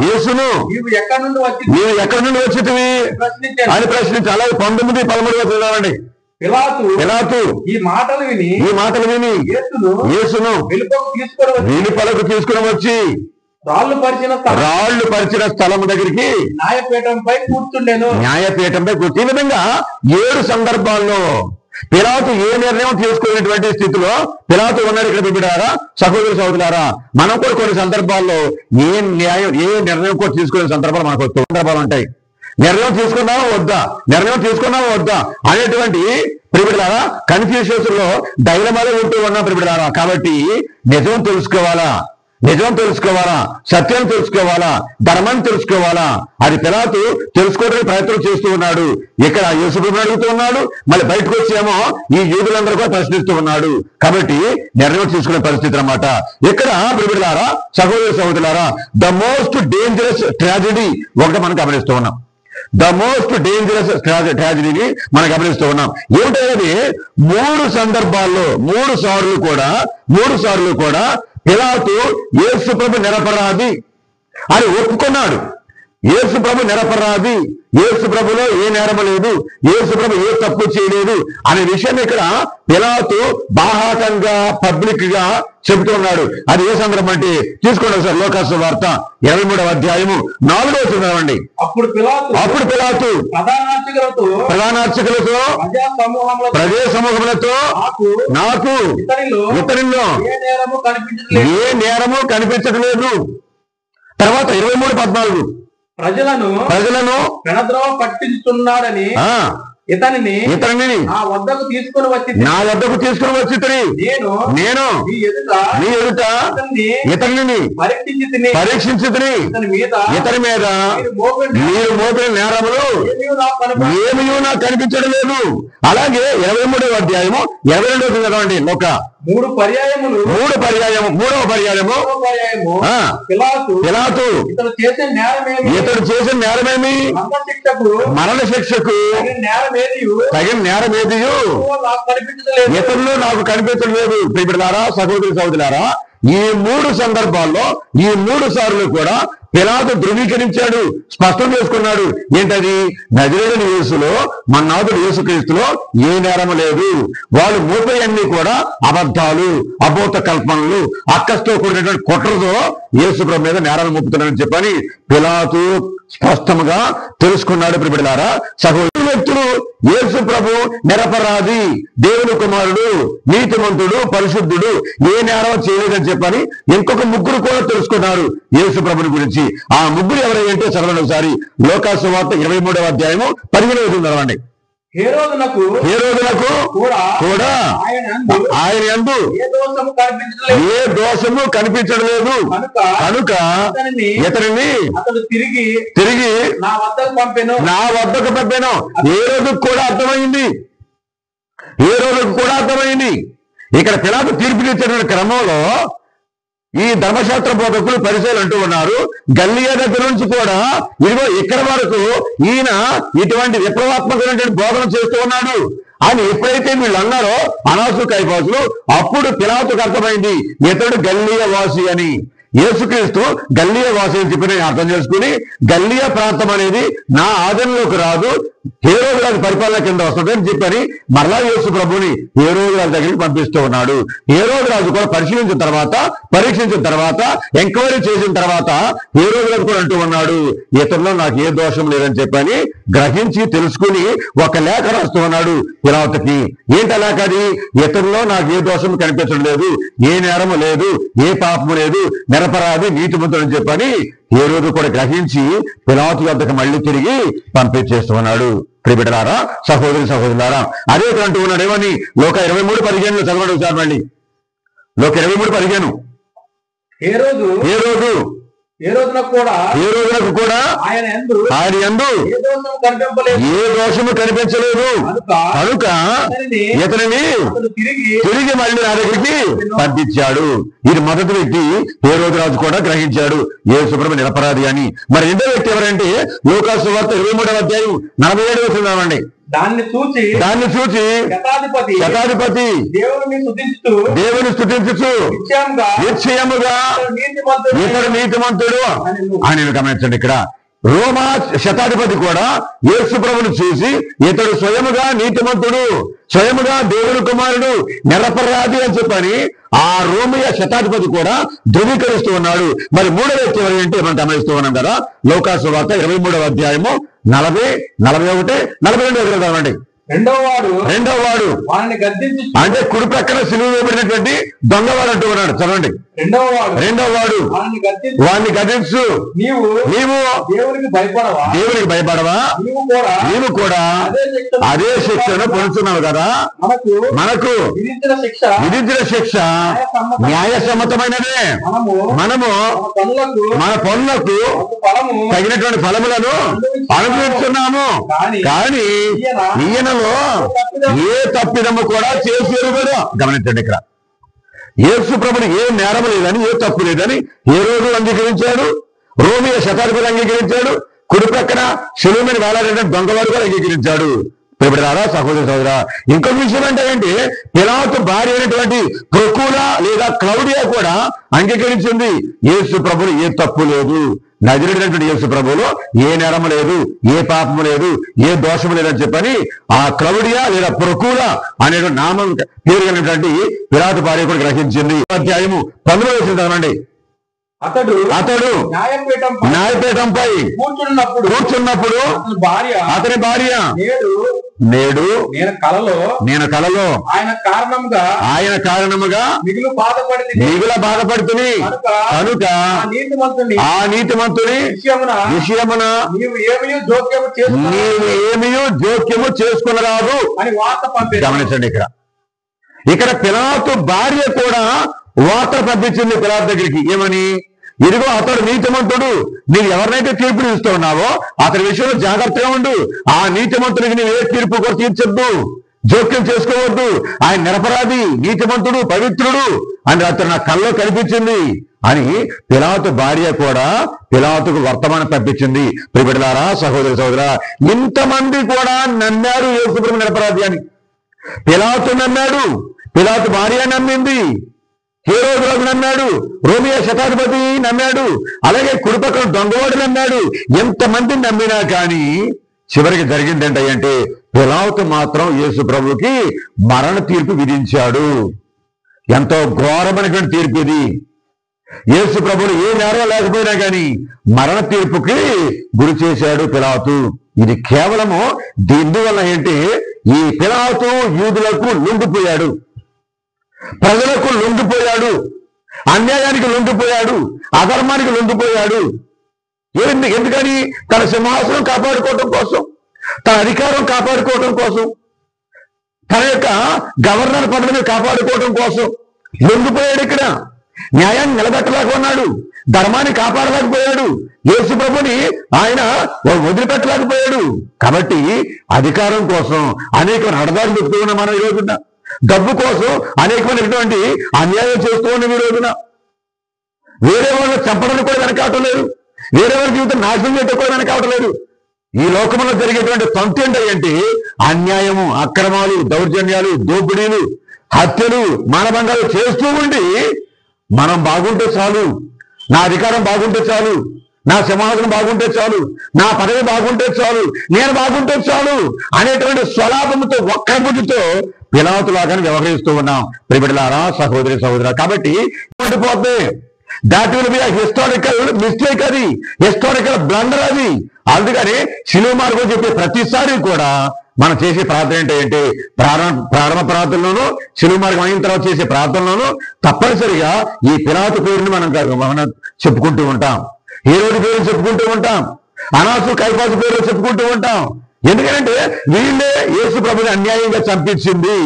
యేసును నీవు ఎక్కడి నుండి వచ్చితివి అని ప్రశ్నించి. అలాగే 19:13 వస్తున్నామండి. పిలాతు ఈ మాటలు విని యేసును వెలుపలకు తీసుకుని వచ్చి రాళ్లు పరిచిన స్థలం దగ్గరికి న్యాయపీఠంపై కూర్చుండెను. ఈ విధంగా 7 సందర్భాల్లో పిలాతు ఏ నిర్ణయం తీసుకునేటువంటి స్థితిలో పిలాతు ఉన్నాడు. ఇక్కడ బిడ్డలారా, సహోదరులారా, మనం కూడా కొన్ని సందర్భాల్లో ఏ నిర్ణయం కూడా తీసుకునే సందర్భాలు మనకు సందర్భాలు ఉంటాయి. నిర్ణయం తీసుకున్నావా వద్దా అనేటువంటి ప్రియులారా కన్ఫ్యూషన్స్ లో డైలమాలో ఉంటూ ఉన్నాం ప్రియులారా. కాబట్టి నిజం తెలుసుకోవాలా, సత్యం తెలుసుకోవాలా, ధర్మం తెలుసుకోవాలా. అది పిలాతు తెలుసుకోవడానికి ప్రయత్నం చేస్తూ ఉన్నాడు. ఇక్కడ యేసుప్రభుని అడుగుతూ ఉన్నాడు. మళ్ళీ బయటకు వచ్చేమో ఈ యూదులందరూ కూడా ప్రశ్నిస్తూ ఉన్నాడు. కాబట్టి నిర్ణయం తీసుకునే పరిస్థితి అన్నమాట. ఇక్కడ ప్రియులారా, సహోదరులారా, ద మోస్ట్ డేంజరస్ ట్రాజెడీ ఒకటి మనం గమనిస్తూ ఉన్నాం. ద మోస్ట్ డేంజరస్ ట్రాజెడీని మనం గమనిస్తూ ఉన్నాం. ఏమిటనేది 3 సందర్భాల్లో 3 సార్లు కూడా పిలాతు యేసుప్రభు నిరపరాధి అని ఒప్పుకున్నాడు. యేసుప్రభు నిరపరాధి, యేసుప్రభులో ఏ నేరము లేదు, యేసుప్రభు ఏ తప్పు చేయలేదు అనే విషయం ఇక్కడ పిలాతు బాహాటంగా పబ్లిక్ గా చెబుతూ ఉన్నాడు. అది ఏ సందర్భం అంటే తీసుకోండి సార్, లూకా సువార్త 23వ అధ్యాయము 4వ వచనం. అప్పుడు పిలాతు ప్రధాన అర్చకులతో ప్రజా సమూహములతో నాకు ఇతనిలో ఏ నేరము కనిపించట్లేదు. తర్వాత 23:14 ప్రజలను పెనద్రోవ పట్టించుతున్నాడని ఇతనిని నా వద్దకు తీసుకుని వచ్చి నేను నీ ఎదుట ఇతనిని పరీక్షించి ఇతని మీద మీరు మోపిన నేరములు ఏమీ నాకు కనిపించడం లేదు. అలాగే 23వ అధ్యాయము 22వ చదవండి. మూడవ పర్యాయము పిలాతు ఇతడు చేసిన నేరమేమి? మరణ శిక్షకు తగిన నేరమేదియు ఇతరులు నాకు కనిపించలేదు. ప్రియలారా, సహోదరులారా, ఈ 3 సందర్భాల్లో ఈ 3 సార్లు కూడా పిలాతు ధృవీకరించాడు, స్పష్టం చేసుకున్నాడు. ఏంటది? నజరేయుడైన యేసులో, మన నాథుడు యేసుక్రీస్తులో ఏ నేరము లేదు. వాళ్ళు మోపేయన్నీ కూడా అబద్ధాలు, అబోధ కల్పనలు, అక్కస్తో కూడినటువంటి కుట్రతో యేసుప్రభు మీద నేరాలు మోపుతున్నారని చెప్పని పిలాతు స్పష్టంగా తెలుసుకున్నాడు. ప్రియలారా, సహోదరు వ్యక్తులు యేసుప్రభు నిరపరాధి, దేవుని కుమారుడు, నీతిమంతుడు, పరిశుద్ధుడు, ఏ నేరం చేయలేదని చెప్పని ఇంకొక 3 కూడా తెలుసుకున్నారు యేసుప్రభుని గురించి. ఆ 3 ఎవరంటే చదవండి ఒకసారి. లూకా సువార్త 23వ అధ్యాయము 15వ వచనం. హేరోదునకు కూడా ఆయన యందు ఏ దోషము కనిపించడం లేదు కనుక ఇతనిని తిరిగి నా వద్దకు పంపాను. ఏ రోజుకు కూడా అర్థమైంది. ఇక్కడ పిలాతు తీర్పునిచ్చిన క్రమంలో ఈ ధర్మశాస్త్ర బోధకులు పరిచయాలు అంటూ ఉన్నారు, గల్లియా దగ్గర నుంచి కూడా ఇదిగో ఇక్కడ వరకు ఈయన ఇటువంటి విప్లవాత్మకమైనటువంటి బోధన చేస్తూ ఉన్నాడు అని ఎప్పుడైతే వీళ్ళు అన్నారో అనాసు కైపాసులు, అప్పుడు పిలాతుకు అర్థమైంది ఇతడు గల్లియ వాసి అని. యేసుక్రీస్తు గల్లియ వాసి అని చెప్పి నేను అర్థం చేసుకుని గల్లియ ప్రాంతం అనేది నా ఆధీనంలోకి రాదు, హేరోదు రాజు పరిపాలన కింద వస్తుంది అని చెప్పని మరలా యేసు ప్రభుని హేరోదు రాజు దగ్గరికి పంపిస్తూ ఉన్నాడు. హేరోదు రాజు కూడా పరీక్షించిన తర్వాత ఎంక్వైరీ చేసిన తర్వాత హేరోదు రాజు కూడా అంటూ ఉన్నాడు, ఇతరులో నాకు ఏ దోషం లేదని చెప్పని గ్రహించి తెలుసుకుని ఒక లేఖ రాస్తూ ఉన్నాడు పిలాతుకి. ఏంటి లేఖ అది? ఇతరులో నాకు ఏ దోషం కనిపించడం లేదు, ఏ నేరము లేదు, ఏ పాపము లేదు, నిరపరాధి నీతిమంతుడు అని చెప్పని హేరోదు కూడా గ్రహించి పిలాతు వద్దకు మళ్ళీ తిరిగి పంపించేస్తున్నాడు. ప్రియబిడ్డలారా, సహోదరులారా, అదే అంటూ ఉన్నాడు ఏమని? లోక 23:15 చదవండి సార్. మళ్ళీ లోక 23:15 హేరోదునకు కూడా ఆయన యందు ఏ దోషము కనిపించలేదు కనుక ఇతనిని తిరిగి మళ్ళీ నా దగ్గరికి పంపించాడు. ఇది మొదటి వ్యక్తి హేరోదు రాజు కూడా గ్రహించాడు యేసు ప్రభు నిరపరాధి అని. మరి రెండో వ్యక్తి ఎవరంటే లూకాసు సువార్త 23వ అధ్యాయం 47వ వచనం. దాన్ని చూచి శతాధిపతి దేవుని స్తుతించుచు నిశ్చయముగా ఇతడు నీతిమంతుడు అని గమనించండి. ఇక్కడ రోమా శతాధిపతి కూడా యేసు ప్రభుని చూసి ఇతడు స్వయముగా నీతిమంతుడు, స్వయముగా దేవుని కుమారుడు, నిరపరాధి అని చెప్పని ఆ రోమియ శతాధిపతి కూడా ధృవీకరిస్తూ ఉన్నాడు. మరి మూడో వ్యక్తి ఎవరంటే మనం గమనిస్తూ ఉన్నాం కదా, లూకాసు వార్త 23వ అధ్యాయము 40, 41, 42 చదవండి. రెండో వాడు అంటే కుడి ప్రక్కన సిలువ వేయబడినటువంటి దొంగవాడు అంటూ ఉన్నాడు. చదవండి. రెండో వాడు వాడిని గద్దించు, నీవు దేవునికి భయపడవా, నీవు కూడా అదే శిక్షను పొందుతున్నావు కదా. మనకు విధించిన శిక్ష న్యాయసమ్మతమైనదే. మనము మన పనులకు తగినటువంటి ఫలములను అనుభవిస్తున్నాము. కానీ ఈయనలో ఏ తప్పిదము కూడా చేసి ఎరుగడు. గమనించండి, ఇక్కడ యేసు ప్రభుని ఏ నేరం లేదని, ఏ తప్పు లేదని హేరోదు అంగీకరించాడు, రోమియ శతాధిపతి అంగీకరించాడు, కుడి ప్రక్కన శిలువ మీద వేలాడే దొంగవాడు కూడా అంగీకరించాడు. ప్రియబిడ్డలారా, సహోదరా, ఇంకొక విషయం అంటే ఏంటి, పిలాతు భార్య అయినటువంటి ప్రొకులా లేదా క్లౌడియా కూడా అంగీకరించింది యేసు ప్రభులు ఏ తప్పు లేదు, నజరేయుడైనటువంటి యేసు ప్రభువులో ఏ నేరము లేదు, ఏ పాపము లేదు, ఏ దోషము లేదని చెప్పని ఆ క్లౌడియా లేదా ప్రొకులా అనే నామం పేరు కలిగినటువంటి పిలాతు భార్య కూడా గ్రహించింది. అధ్యాయము 19 చదవండి. అతడు న్యాయపీఠంపై కూర్చున్నప్పుడు అతని భార్య నేడు నేను కలలో ఆయన కారణముగా మిగులు బాధపడుతుంది కనుక ఆ నీతిమంతుని విషయమున నీవు ఏమీ జోక్యము చేసుకునరాదు అని వార్త పంపింది. గమనించండి, ఇక్కడ పిలాతు భార్య కూడా వార్త పంపించింది పిలాతు దగ్గరికి. ఏమని? ఇదిగో అతడు నీతిమంతుడు, నీవు ఎవరినైతే తీర్పు ఇస్తూ ఉన్నావో అతని విషయంలో జాగ్రత్తగా ఉండు, ఆ నీతిమంతుడికి నీవు ఏ తీర్పు కూడా తీర్చొద్దు, జోక్యం చేసుకోవద్దు, ఆయన నిరపరాధి, నీతిమంతుడు, పవిత్రుడు అని అతను నా కళ్ళలో కనిపించింది అని పిలాతు భార్య కూడా పిలాతుకు వర్తమానం పంపించింది. ప్రియబిడ్డలారా, సహోదరా, ఇంతమంది కూడా నమ్మారు యేసు ప్రభు నిరపరాధి అని. పిలాతు నమ్మాడు, పిలాతు భార్య నమ్మింది, హేరోదు రాజు నమ్మాడు, రోమియా శతాధిపతి నమ్మాడు, అలాగే కుడిపక్కన దొంగవాడు నమ్మాడు. ఎంతమంది నమ్మినా కానీ చివరికి జరిగిందేంటంటే పిలాతు మాత్రం యేసు ప్రభుకి మరణ తీర్పు విధించాడు. ఎంతో ఘోరమైనటువంటి తీర్పు ఇది. యేసు ప్రభులు ఏ నేరం లేకపోయినా కానీ మరణ తీర్పుకి గురి చేశాడు పిలాతు. ఇది కేవలము దీనివల్ల ఏంటి, ఈ పిలాతు యూదులకు లొంగిపోయాడు, ప్రజలకు లొంగిపోయాడు, అన్యాయానికి లొంగిపోయాడు, అధర్మానికి లొంగిపోయాడు. ఎందుకని? తన సింహాసనం కాపాడుకోవటం కోసం, తన అధికారం కాపాడుకోవటం కోసం, తన యొక్క గవర్నర్ పదవిని కాపాడుకోవటం కోసం లొంగిపోయాడు. ఇక్కడ న్యాయాన్ని నిలబెట్టలేకపోయాడు, ధర్మాన్ని కాపాడలేకపోయాడు, యేసు ప్రభుని ఆయన వదిలిపెట్టలేకపోయాడు. కాబట్టి అధికారం కోసం అనేక అడదాలు చెప్తూ ఉన్నాం మనం ఈ రోజున, డబ్బు కోసం అనేకమైనటువంటి అన్యాయం చేస్తూ ఉన్నాం ఈ రోజున. వేరే వాళ్ళు చంపడానికి కూడా వెనకావటం లేదు, వేరే వాళ్ళ జీవితం నాశనం చేయడం కూడా వెనకావటం లేదు. ఈ లోకంలో జరిగేటువంటి తంతు ఏంటంటే అన్యాయము, అక్రమాలు, దౌర్జన్యాలు, దోపిడీలు, హత్యలు, మానభంగాలు చేస్తూ ఉండి మనం బాగుంటే చాలు, నా అధికారం బాగుంటే చాలు, నా సింహాసనం బాగుంటే చాలు, నా పదవి బాగుంటే చాలు, నేను బాగుంటే చాలు అనేటువంటి స్వలాభంతో ఒక్క బుద్ధితో పిలాతులాగానే వ్యవహరిస్తూ ఉన్నాం ప్రియబిడ్డలారా, సహోదరి సహోదరా. కాబట్టి ఉండిపోతే that will be historical mistake, అది హిస్టారికల్ బ్లండర్ అది. అందుకని శిలువ మార్గం చెప్పే ప్రతిసారి కూడా మనం చేసే ప్రార్థన ఏంటంటే ప్రారంభ ప్రార్థనలోనూ శిలువ మార్గం అయిన తర్వాత చేసే ప్రార్థనలోనూ తప్పనిసరిగా ఈ పిలాతు పేరుని మనం చెప్పుకుంటూ ఉంటాం, హేరోదు పేరు చెప్పుకుంటూ ఉంటాం, అనాసు కైఫాసు పేరు చెప్పుకుంటూ ఉంటాం. ఎందుకంటే వీళ్ళే యేసు ప్రభుని అన్యాయంగా చంపించింది,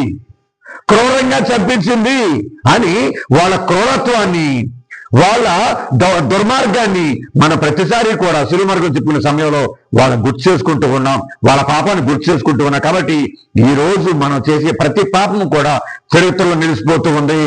క్రూరంగా చంపించింది అని వాళ్ళ క్రూరత్వాన్ని, వాళ్ళ దుర్మార్గాన్ని మనం ప్రతిసారి కూడా శిలువ మార్గం చెప్పుకునే సమయంలో వాళ్ళని గుర్తు చేసుకుంటూ ఉన్నాం, వాళ్ళ పాపాన్ని గుర్తు చేసుకుంటూ ఉన్నాం. కాబట్టి ఈ రోజు మనం చేసే ప్రతి పాపం కూడా చరిత్రలో నిలిచిపోతూ ఉంది,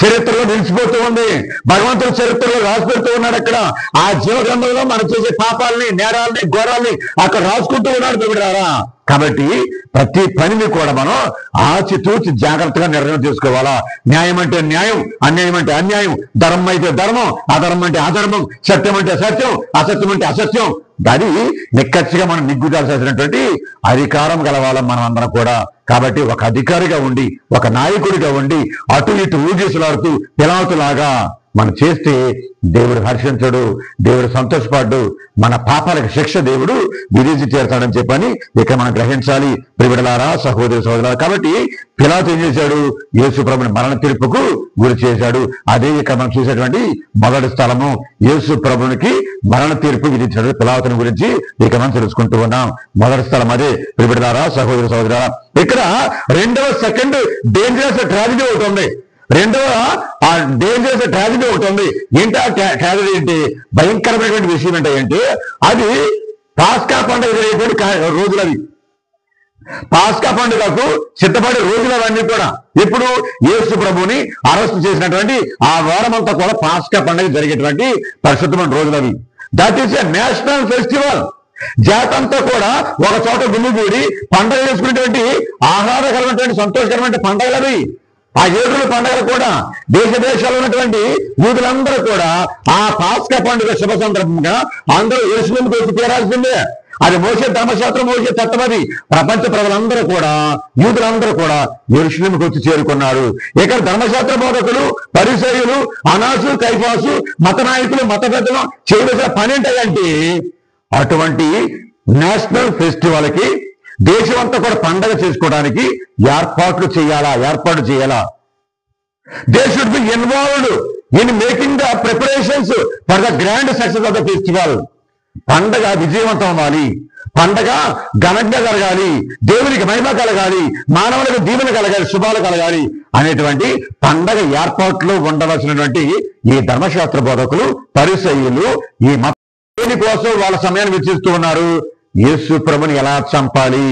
చరిత్రలో నిలిచిపోతూ ఉంది. భగవంతుడు చరిత్రలో రాసిపెడుతూ ఉన్నాడు. అక్కడ ఆ జీవ గ్రంథంలో మనం చేసే పాపాలని, నేరాలని, ఘోరాలని అక్కడ రాసుకుంటూ ఉన్నాడు దేవుడారా. కాబట్టి ప్రతి పనిని కూడా మనం ఆచితూచి జాగ్రత్తగా నిర్ణయం చేసుకోవాలా. న్యాయం అంటే న్యాయం, అన్యాయం అంటే అన్యాయం, ధర్మం అయితే ధర్మం, అధర్మం అంటే అధర్మం, సత్యం అంటే సత్యం, అసత్యం అంటే అసత్యం. అది నిక్కచ్చిగా మనం నిగ్గుదాల్సినటువంటి అధికారం గలవాళ్ళం మనం అందరం కూడా. కాబట్టి ఒక అధికారిగా ఉండి, ఒక నాయకుడిగా ఉండి అటు ఇటు ఊగిసలాడుతూ పిలాతులాగా మనం చేస్తే దేవుడు హర్షించడు, దేవుడు సంతోషపడ్డు, మన పాపాలకు శిక్ష దేవుడు విధించి చేస్తాడని చెప్పని ఇక మనం గ్రహించాలి ప్రియబిడ్డలారా, సహోదరి సహోదరులారా. కాబట్టి పిలాతు ఏం చేశాడు? యేసు ప్రభుని మరణ తీర్పుకు గురి చేశాడు. అదే ఇక్కడ మనం చూసేటువంటి మొదటి స్థలము, యేసు ప్రభునికి మరణ తీర్పు విధించాడు పిలాతుని గురించి ఇక మనం తెలుసుకుంటూ ఉన్నాం. మొదటి స్థలం అదే ప్రియబిడ్డలారా, సహోదరి సహోదరులారా. ఇక్కడ రెండవ సెకండ్ డేంజరస్ ట్రాజడీ ఒకటి ఉంది. రెండవ ఆ డేంజరస్ ట్రాజడీ ఒకటి ఉంది. ఏంటి ఆ ట్రాజడీ? ఏంటి భయంకరమైనటువంటి విషయం ఏంటంటే అది పాస్కా పండుగ జరిగేటువంటి రోజులు. అవి పాస్కా పండుగకు సిద్ధపడే రోజులు అవన్నీ కూడా. ఇప్పుడు యేసు ప్రభుని అరెస్ట్ చేసినటువంటి ఆ వారమంతా కూడా పాస్కా పండుగ జరిగేటువంటి పరిశుద్ధమైన రోజులు అవి. That is a national festival. జాతంతా కూడా ఒక చోట గుమిగూడి పండుగ చేసుకునేటువంటి ఆహ్లాదకరమైనటువంటి సంతోషకరమైన పండుగలు అవి. ఆ యూదుల పండుగలు కూడా దేశ దేశాల్లో ఉన్నటువంటి యూదులందరూ కూడా ఆ పాస్కా పండుగ శుభ సందర్భంగా అందరూ యేసునందుకు వచ్చి తీరాల్సిందే. అది మోసే ధర్మశాస్త్రం, మోసే చట్టం. అది ప్రపంచ ప్రజలందరూ కూడా, యూదులందరూ కూడా యెరూషలేముకు వచ్చి చేరుకున్నారు. ఇక్కడ ధర్మశాస్త్ర బోధకులు, పరిసయ్యులు, అనాసు కైఫాసు, మత నాయకులు, మత పెద్దలు చేయవలసిన పని ఏంటంటే అటువంటి నేషనల్ ఫెస్టివల్ కి దేశమంతా కూడా పండగ చేసుకోవడానికి ఏర్పాటు చేయాలా. They should be involved in making the preparations for the grand success of the festival. పండగ విజయవంతం అవ్వాలి, పండగ ఘనంగా జరగాలి, దేవునికి మహిమ కలగాలి, మానవులకు దీవెన కలగాలి, శుభాలు కలగాలి అనేటువంటి పండగ ఏర్పాట్లు ఉండవలసినటువంటి ఈ ధర్మశాస్త్ర బోధకులు, పరిసయ్యులు ఈ మత కోసం వాళ్ళ సమయాన్ని వెచ్చిస్తూ ఉన్నారు. యేసు ప్రభుని ఎలా చంపాలి,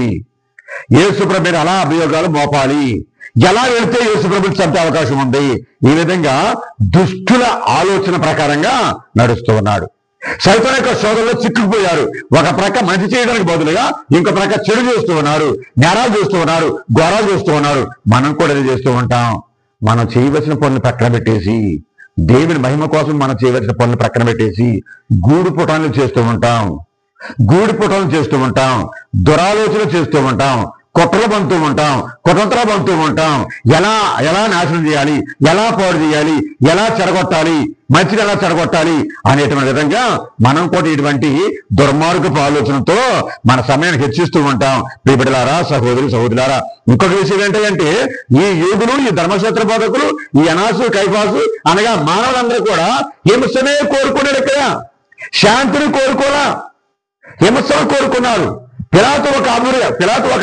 యేసు ప్రభు మీద ఎలా అభియోగాలు మోపాలి, ఎలా వెళ్తే యేసు ప్రభుని చంపే అవకాశం ఉంది, ఈ విధంగా దుష్టుల ఆలోచన ప్రకారంగా నడుస్తూ ఉన్నాడు. సైతాన్ యొక్క శోధనలో చిక్కుకుపోయారు. ఒక ప్రక్క మంచి చేయడానికి బదులుగా ఇంకో ప్రక్క చెడు చేస్తూ ఉన్నారు, నేరాలు చేస్తూ ఉన్నారు, ఘోరాలు చేస్తూ ఉన్నారు. మనం కూడా ఇది చేస్తూ ఉంటాం. మనం చేయవలసిన పనులు పక్కన పెట్టేసి, దేవుని మహిమ కోసం మనం చేయవలసిన పనులు పక్కన పెట్టేసి గూడు పుటాలు చేస్తూ ఉంటాం, దురాలోచన చేస్తూ ఉంటాం, కుట్రలు బంతూ ఉంటాం, కుతంత్రాలు బంతూ ఉంటాం. ఎలా నాశనం చేయాలి, ఎలా పాడు చేయాలి, ఎలా చెడగొట్టాలి, మంచిని ఎలా చెడగొట్టాలి అనేటువంటి విధంగా మనం కూడా ఇటువంటి దుర్మార్గపు ఆలోచనతో మన సమయాన్ని హెచ్చిస్తూ ఉంటాం. ప్రియబిడ్డలారా, సహోదరి సహోదరులారా, ఇంకొక విషయం ఏంటంటే ఈ యూదులు, ఈ ధర్మశాస్త్ర బోధకులు, ఈ అనాసు కైఫాసు అనగా మానవులందరూ కూడా హింసనే కోరుకున్నారు. ఇక్కడ శాంతిని కోరుకోలా, హింసను కోరుకున్నారు. పిలాతు ఒక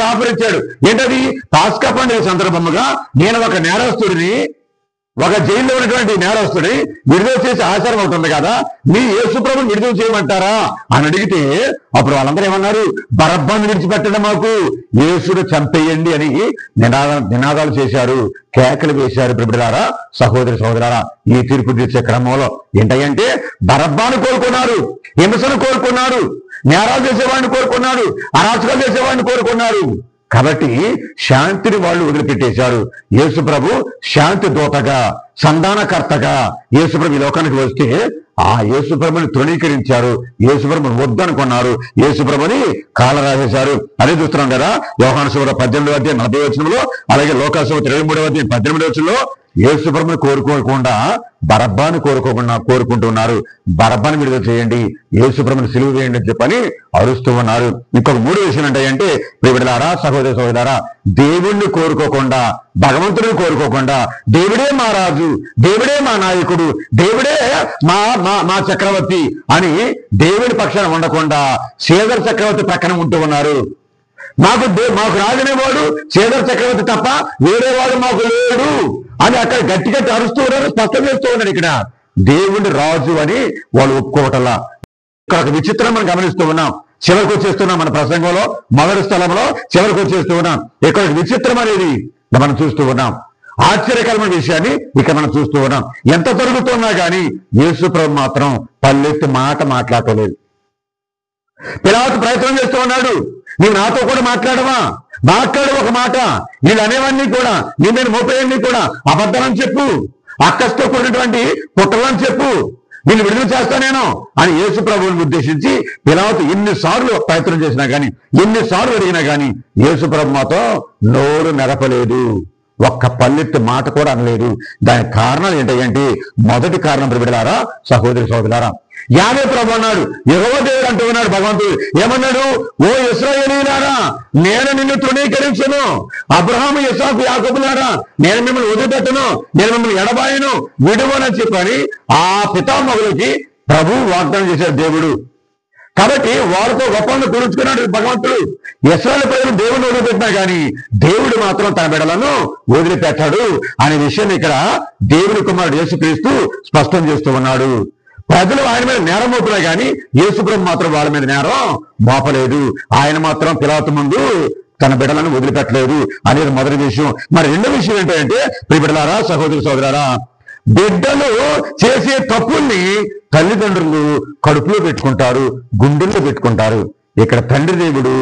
ఆఫర్ ఇచ్చాడు. ఏంటది? పాస్కా పండుగ సందర్భంగా నేను ఒక నేరస్తుడిని, ఒక జైల్లో ఉన్నటువంటి నేరస్తుడిని విడుదల చేసే ఆచారం ఉంటుంది కదా, మీ యేసు ప్రభుని విడుదల చేయమంటారా అని అడిగితే అప్పుడు వాళ్ళందరూ ఏమన్నారు? బరబ్బాను విడిచిపెట్టండి, మాకు యేసును చంపేయండి అని నినాదాలు చేశారు, కేకలు వేశారు. ప్రియబిడ్డలారా, సహోదరి సహోదరులారా, ఈ తీర్పు తీర్చే క్రమంలో ఏంటంటే బరబ్బాను కోరుకున్నారు, హింసను కోరుకున్నారు, నేరాలు చేసేవాడిని కోరుకున్నాడు, అరాచకాలు చేసేవాడిని కోరుకున్నారు. కాబట్టి శాంతిని వాళ్ళు వదిలిపెట్టేశారు. యేసు ప్రభు శాంతి దూతగా, సంధానకర్తగా యేసు ప్రభు ఈ లోకానికి వస్తే ఆ యేసుప్రభుని తృణీకరించారు, యేసుప్రభుని వద్దనుకున్నారు, యేసుప్రభుని కాళ్ళ రాసేశారు. అదే చూస్తున్నాం కదా యోహాను సువార్త 18:40 అలాగే లోకా సువార్త 23:18 యేసుప్రభుని కోరుకోకుండా బరబ్బాను కోరుకుంటున్నారు. బరబ్బాను విడుదల చేయండి, యేసుప్రభుని సిలువ వేయండి అని చెప్పని అరుస్తూ ఉన్నారు. ఇంకొక 3 విషయాలు ఏంటంటే ప్రియబిడ్డలారా, సహోదర సహోదరారా, దేవుణ్ణి కోరుకోకుండా, భగవంతుడిని కోరుకోకుండా, దేవుడే మా రాజు, దేవుడే మా నాయకుడు, దేవుడే మా చక్రవర్తి అని దేవుడి పక్షాన ఉండకుండా సీజర్ చక్రవర్తి ప్రక్కన ఉంటూ ఉన్నారు. మాకు రాజనేవాడు సీజర్ చక్రవర్తి తప్ప వేరేవాడు మాకు లేడు అని అక్కడ గట్టి అరుస్తూ ఉన్నారు, స్పష్టం చేస్తూ ఉన్నారు. ఇక్కడ దేవుడి రాజు అని వాళ్ళు ఒప్పుకోవటంలా. ఇక్కడ ఒక విచిత్రం మనం గమనిస్తూ ఉన్నాం. చివరికి వచ్చేస్తున్నాం మన ప్రసంగంలో, మొదటి స్థలంలో చివరికి వచ్చేస్తూ ఉన్నాం. ఇక్కడ ఒక విచిత్రం అనేది మనం చూస్తూ ఉన్నాం. ఆశ్చర్యకరమైన విషయాన్ని ఇక్కడ మనం చూస్తూ ఉన్నాం. ఎంత జరుగుతున్నా కానీ యేసు ప్రభు మాత్రం పల్లెత్తి మాట మాట్లాడలేదు. పిలాతు ప్రయత్నం చేస్తూ ఉన్నాడు, నీవు నాతో కూడా మాట్లాడు ఒక మాట, వీళ్ళు అనేవన్నీ కూడా నీ మీద మోపేయన్నీ కూడా అబద్ధాలని చెప్పు, అక్కస్తో కూడినటువంటి పుట్టలని చెప్పు, నేను విడుదల చేస్తానేను అని యేసు ప్రభువుని ఉద్దేశించి పిలాతు ఎన్నిసార్లు ప్రయత్నం చేసినా కానీ, ఎన్నిసార్లు అడిగినా కానీ యేసు ప్రభు మాతో నోరు మెరపలేదు, ఒక్క పల్లెత్తు మాట కూడా అనలేదు. దానికి కారణాలు ఏంటంటే మొదటి కారణం ప్రియబిడ్డలారా, సహోదరి సహోదరులారా, యావే ప్రభు అన్నాడు, యెహోవా దేవుడు అంటూ ఉన్నాడు. భగవంతుడు ఏమన్నాడు? ఓ ఇశ్రాయేలీయులారా, నేను నిన్ను తృణీకరించను, అబ్రహాము ఇస్సాకు యాకోబులారా, నేను మిమ్మల్ని వదిలిపెట్టను, నేను మిమ్మల్ని ఎడబాయను, విడువనని చెప్పని ఆ పితామహులకి ప్రభు వాగ్దానం చేశాడు దేవుడు. కాబట్టి వారితో ఒప్పందం కుదుర్చుకున్నాడు భగవంతుడు. ఇశ్రాయేలు ప్రజలు దేవుడిని వదిలిపెట్టినా కానీ దేవుడు మాత్రం తన బిడ్డలను వదిలిపెట్టాడు అనే విషయాన్ని ఇక్కడ దేవుని కుమారుడు యేసుక్రీస్తు స్పష్టం చేస్తూ ఉన్నాడు. ప్రజలు ఆయన మీద నేరం మోపులే కానీ యేసుప్రభు మాత్రం వాళ్ళ మీద నేరం మోపలేదు. ఆయన మాత్రం పిలాతు ముందు తన బిడ్డలను వదిలిపెట్టలేదు అనేది మొదటి విషయం. మరి రెండో విషయం ఏంటంటే ప్రియబిడ్డలారా, సహోదరి సోదరారా, బిడ్డలు చేసే తప్పుల్ని తల్లిదండ్రులు కడుపులో పెట్టుకుంటారు, గుండెల్లో పెట్టుకుంటారు. ఇక్కడ తండ్రి దేవుడు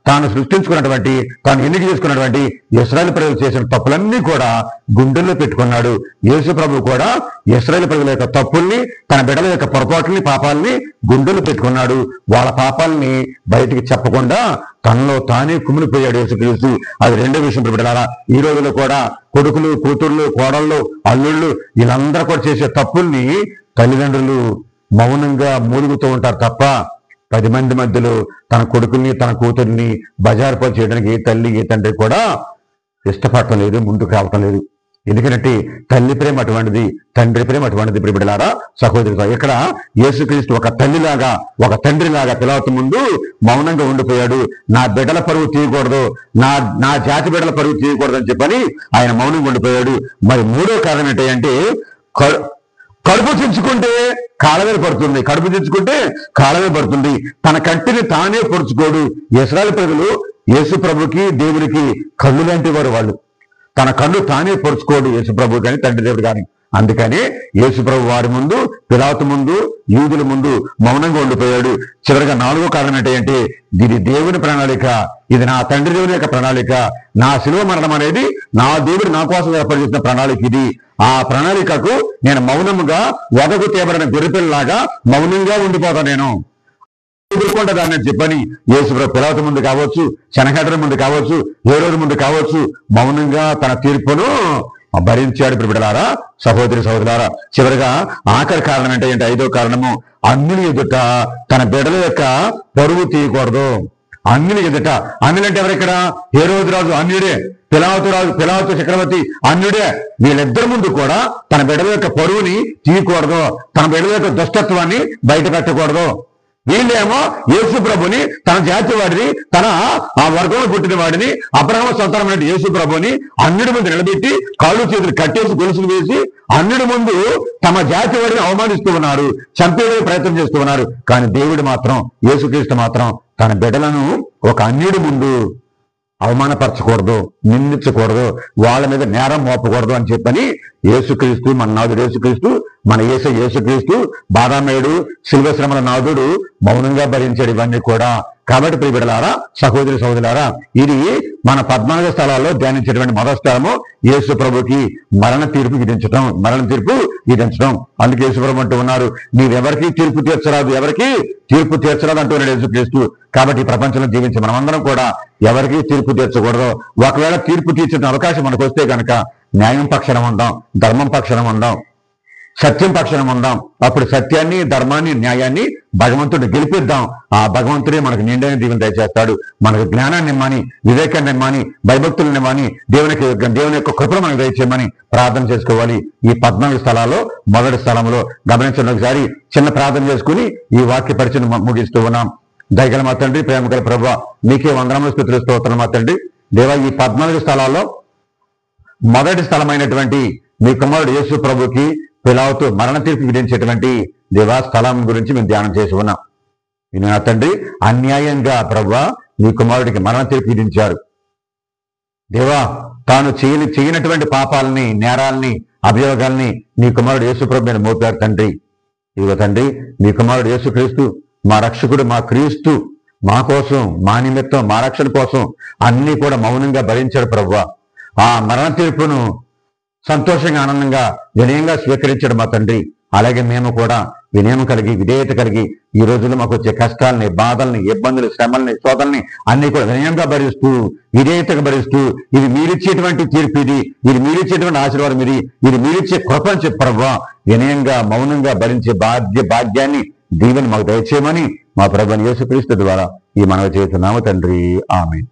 తాను సృష్టించుకున్నటువంటి, తాను ఎన్నిక చేసుకున్నటువంటి ఇశ్రాయేలు ప్రజలు చేసిన తప్పులన్నీ కూడా గుండెల్లో పెట్టుకున్నాడు. యేసు ప్రభు కూడా ఇశ్రాయేలు ప్రజల యొక్క తప్పుల్ని, తన బిడ్డల యొక్క పొరపాట్లని, పాపాలని గుండెల్లో పెట్టుకున్నాడు. వాళ్ళ పాపాలని బయటికి చెప్పకుండా తనలో తానే కుమిలిపోయాడు యేసుక్రీస్తు. అది రెండో విషయం ప్రియబిడ్డలారా. ఈ రోజుల్లో కూడా కొడుకులు, కూతుర్లు, కోడళ్ళు, అల్లుళ్ళు వీళ్ళందరూ కూడా చేసే తప్పుల్ని తల్లిదండ్రులు మౌనంగా మూలుగుతూ ఉంటారు తప్ప 10 మంది మధ్యలో తన కొడుకుల్ని, తన కూతుర్ని బజారుపాలు చేయడానికి ఏ తల్లి ఏ తండ్రి కూడా ఇష్టపడటం లేదు, ముందుకు రావటం లేదు. ఎందుకంటే తల్లి ప్రేమ అటువంటిది, తండ్రి ప్రేమ అటువంటిది. ప్రియబిడ్డలారా, సహోదరులు, ఇక్కడ యేసుక్రీస్తు ఒక తల్లిలాగా, ఒక తండ్రిలాగా పిలాతు ముందు మౌనంగా ఉండిపోయాడు. నా బిడ్డల పరువు తీయకూడదు, నా జాతి బిడ్డల పరువు తీయకూడదు అని చెప్పని ఆయన మౌనంగా ఉండిపోయాడు. మరి మూడో కారణం ఏంటంటే కడుపు చించుకుంటే కాళ్ళమే పడుతుంది, కడుపు చించుకుంటే కాళ్ళమే పడుతుంది. తన కంటిని తానే పొడుచుకోడు. ఇశ్రాయేలు ప్రజలు యేసు ప్రభుకి, దేవుడికి కళ్ళు లాంటి వారు. వాళ్ళు తన కళ్ళు తానే పొడుచుకోడు యేసు ప్రభు కానీ, తండ్రి దేవుడు కానీ. అందుకని యేసు ప్రభు వారి ముందు, పిలాతు ముందు, యూదుల ముందు మౌనంగా ఉండిపోయాడు. చివరిగా 4వ కారణం ఏంటంటే ఇది దేవుని ప్రణాళిక, ఇది నా తండ్రి దేవుని యొక్క ప్రణాళిక. నా శిలువ మరణం అనేది నా దేవుడు నా కోసం ఏర్పాటు చేసిన ప్రణాళిక ఇది. ఆ ప్రణాళికకు నేను మౌనముగా వదకు తేబడిన గొర్రెపిల్లలాగా మౌనంగా ఉండిపోతాను, నేను ఎదుర్కొంటా దాన్ని చెప్పని యేసు ప్రభు పిలాతు ముందు కావచ్చు, శనగడ్డ ముందు కావచ్చు, హేరోదు ముందు కావచ్చు మౌనంగా తన తీర్పును భరించాడు. ప్రియబిడ్డలారా, సహోదరి సహోదరులారా, చివరిగా ఆఖరి కారణం ఏంటంటే 5వ కారణము, అన్యుని ఎదుట తన బిడ్డల యొక్క పరువు తీయకూడదు. అన్యుని ఎదుట, అన్యులంటే ఎవరిక్కడ? హేరోదు రాజు అన్యుడే, పిలాతు చక్రవర్తి అన్యుడే. వీళ్ళిద్దరి ముందు కూడా తన బిడ్డల యొక్క పరువుని తీయకూడదు, తన బిడ్డల యొక్క దుష్టత్వాన్ని బయట పెట్టకూడదు. వీళ్ళేమో యేసు ప్రభుని, తన జాతి వాడిని, తన ఆ వర్గంలో పుట్టిన వాడిని, అబ్రహాము సంతానమైన యేసు ప్రభుని అన్యుడి ముందు నిలబెట్టి కాళ్ళు చేతులు కట్టేసి గొలుసులు వేసి అన్యుడి ముందు తమ జాతి వాడిని అవమానిస్తూ ఉన్నారు, చంపేయడానికి ప్రయత్నం చేస్తూ ఉన్నారు. కానీ దేవుడు మాత్రం, యేసుక్రీస్తు మాత్రం తన బిడ్డలను ఒక అన్యుడి ముందు అవమానపరచకూడదు, నిందించకూడదు, వాళ్ళ మీద నేరం మోపకూడదు అని చెప్పని యేసుక్రీస్తు, మన నాథుడు యేసుక్రీస్తు మన యేసుక్రీస్తు బాధామేయుడు శిలువ శ్రమల నాథుడు మౌనంగా భరించాడు ఇవన్నీ కూడా. కాబట్టి ప్రియబిడ్డలారా, సహోదరి సహోదరులారా, ఇది మన 14 స్థలాల్లో ధ్యానించేటువంటి మొదటి స్థలము యేసు ప్రభుకి మరణ తీర్పు విధించడం. అందుకే యేసు ప్రభు అంటూ ఉన్నారు, నీవెవరికి తీర్పు తీర్చరాదు, ఎవరికి తీర్పు తీర్చరాదు అంటున్నాడు యేసుక్రీస్తు. కాబట్టి ఈ ప్రపంచంలో జీవించే మనమందరం కూడా ఎవరికి తీర్పు తీర్చకూడదు. ఒకవేళ తీర్పు తీర్చిన అవకాశం మనకు వస్తే కనుక న్యాయం పక్షాన ఉందాం, ధర్మం పక్షాన ఉందాం, సత్యం పక్షాన ఉందాం. అప్పుడు సత్యాన్ని, ధర్మాన్ని, న్యాయాన్ని భగవంతుడిని గెలిపిద్దాం. ఆ భగవంతుడే మనకు నిండైన దీవెన దయచేస్తాడు. మనకు జ్ఞానాన్ని ఇమ్మని, వివేకాన్ని ఇమ్మని, భయభక్తులను ఇమ్మని, దేవుని యొక్క కృపను మనకు దయచేయమని ప్రార్థన చేసుకోవాలి. ఈ 14 స్థలాల్లో మొదటి స్థలంలో గమనించండి. ఒకసారి చిన్న ప్రార్థన చేసుకుని ఈ వాక్య పరిచయం ముగిస్తూ ఉన్నాం. దయగల మా తండ్రి, ప్రేమగల ప్రభువా, మీకే వందనములు స్తుతులు స్తోత్రం. మా తండ్రి దేవా, ఈ 14 స్థలాల్లో మొదటి స్థలమైనటువంటి మీ కుమారుడు యేసు ప్రభుకి పిలావుతూ మరణ తీర్పు విధించేటువంటి దేవా స్థలం గురించి మేము ధ్యానం చేసి ఉన్నాం. నా తండ్రి, అన్యాయంగా ప్రభువా మీ కుమారుడికి మరణ తీర్పు విధించారు. దేవా, తాను చేయనటువంటి పాపాలని, నేరాలని, అభియోగాల్ని మీ కుమారుడు యేసు ప్రభు మీద మోపారు తండ్రి. ఇదిగో తండ్రి, మీ కుమారుడు యేసుక్రీస్తు మా రక్షకుడు, మా క్రీస్తు మా కోసం, మా నిమిత్తం, మా రక్షణ కోసం అన్ని కూడా మౌనంగా భరించాడు ప్రభువా. ఆ మరణ తీర్పును సంతోషంగా, ఆనందంగా, వినయంగా స్వీకరించాడు మా తండ్రి. అలాగే మేము కూడా వినయం కలిగి, విధేయత కలిగి ఈ రోజుల్లో మాకు వచ్చే కష్టాలని, బాధల్ని, ఇబ్బందులు, శ్రమల్ని, శోధల్ని అన్ని కూడా వినయంగా భరిస్తూ, విధేయతగా భరిస్తూ, ఇది మీరిచ్చేటువంటి తీర్పు, ఇది మీరిచ్చేటువంటి ఆశీర్వాదం, ఇది మీరిచ్చే కృపని చెప్పు ప్రభువా. వినయంగా, మౌనంగా భరించే భాగ్యాన్ని, దీవెని మాకు దయచేయమని మా ప్రభువైన యేసుక్రీస్తు ద్వారా ఈ మనవి చేస్తున్నాము తండ్రి. ఆమేన్.